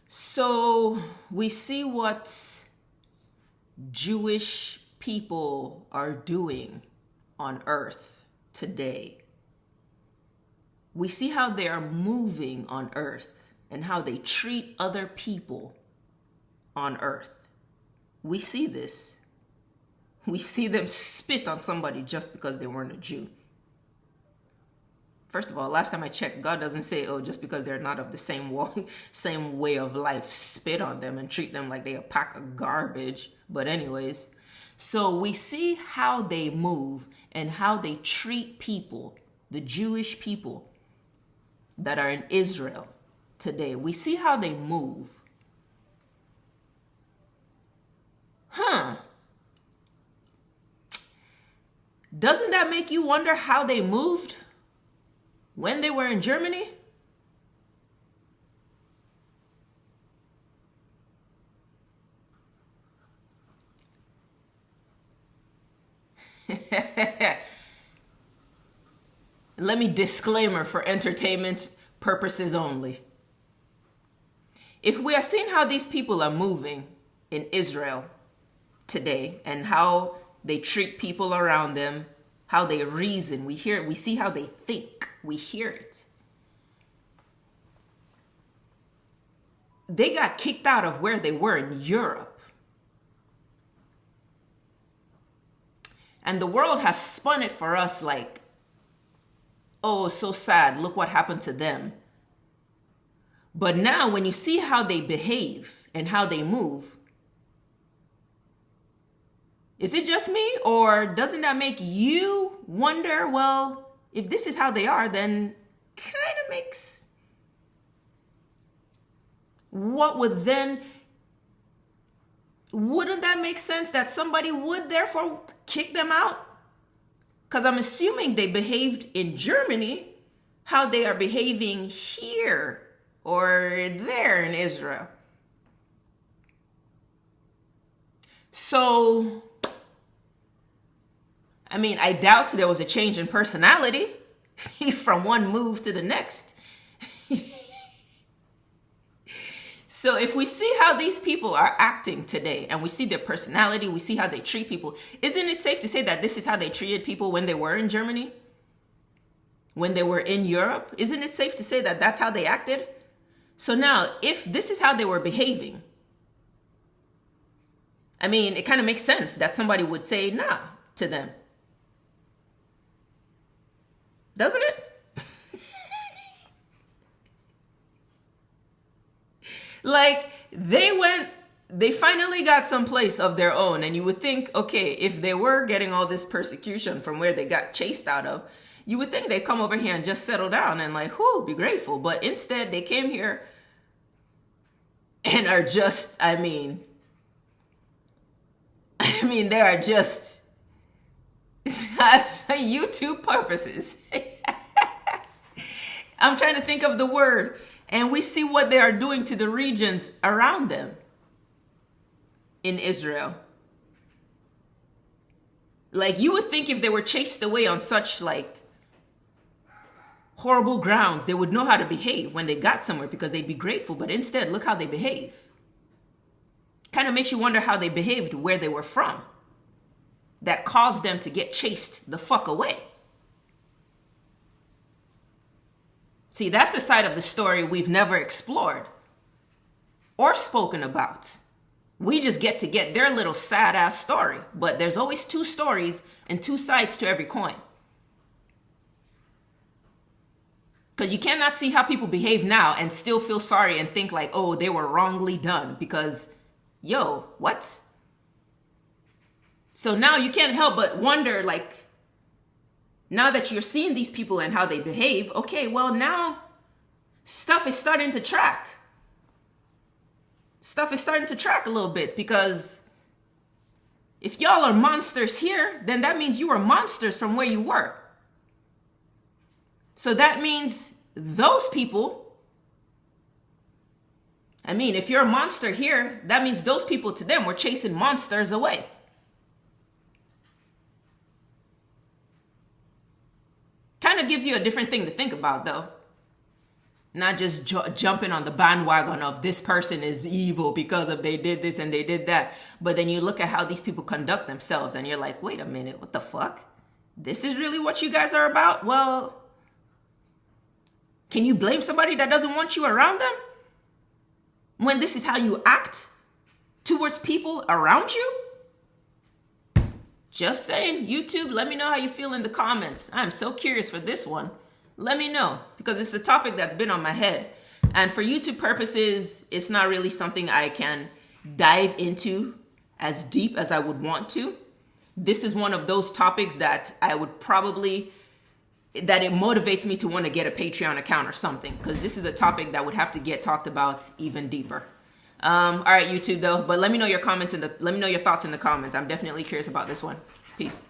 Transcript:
So we see what Jewish people are doing on earth today. We see how they are moving on earth and how they treat other people on earth. We see this. We see them spit on somebody just because they weren't a Jew. First of all, last time I checked, God doesn't say, oh, just because they're not of the same way of life, spit on them and treat them like they're a pack of garbage. But anyways, so we see how they move and how they treat people, the Jewish people that are in Israel today. We see how they move. Doesn't that make you wonder how they moved when they were in Germany? Let me disclaimer for entertainment purposes only. If we are seeing how these people are moving in Israel today and how they treat people around them, how they reason, we hear it, we see how they think, we hear it. They got kicked out of where they were in Europe. And the world has spun it for us like, oh, so sad, look what happened to them. But now when you see how they behave and how they move, is it just me, or doesn't that make you wonder, well, if this is how they are, then kind of makes, wouldn't that make sense that somebody would therefore kick them out? Because I'm assuming they behaved in Germany how they are behaving here or there in Israel. So, I mean, I doubt there was a change in personality from one move to the next. So if we see how these people are acting today and we see their personality, we see how they treat people, isn't it safe to say that this is how they treated people when they were in Germany? When they were in Europe? Isn't it safe to say that that's how they acted? So now, if this is how they were behaving, I mean, it kind of makes sense that somebody would say nah to them. Doesn't it? Like, they finally got some place of their own. And you would think, okay, if they were getting all this persecution from where they got chased out of, you would think they'd come over here and just settle down and like, whoo, be grateful. But instead, they came here and are just, I mean, they are just, for YouTube purposes. I'm trying to think of the word. And we see what they are doing to the regions around them in Israel. Like, you would think if they were chased away on such like horrible grounds, they would know how to behave when they got somewhere because they'd be grateful. But instead, look how they behave. Kind of makes you wonder how they behaved where they were from. That caused them to get chased the fuck away. See, that's the side of the story we've never explored or spoken about. We just get their little sad ass story. But there's always two stories and two sides to every coin. Because you cannot see how people behave now and still feel sorry and think like, oh, they were wrongly done. Because, yo, what? So now you can't help but wonder, like, now that you're seeing these people and how they behave, okay, well, now stuff is starting to track. Stuff is starting to track a little bit, because if y'all are monsters here, then that means you were monsters from where you were. So that means those people, I mean, if you're a monster here, that means those people to them were chasing monsters away. Kind of gives you a different thing to think about, though. Not just jumping on the bandwagon of this person is evil because of they did this and they did that. But then you look at how these people conduct themselves and you're like, wait a minute, what the fuck? This is really what you guys are about? Well, can you blame somebody that doesn't want you around them when this is how you act towards people around you? Just saying. YouTube, let me know how you feel in the comments. I'm so curious for this one. Let me know, because it's a topic that's been on my head. And for YouTube purposes, it's not really something I can dive into as deep as I would want to. This is one of those topics that I would probably, that it motivates me to want to get a Patreon account or something, because this is a topic that would have to get talked about even deeper. All right, YouTube though, but let me know your comments let me know your thoughts in the comments. I'm definitely curious about this one. Peace.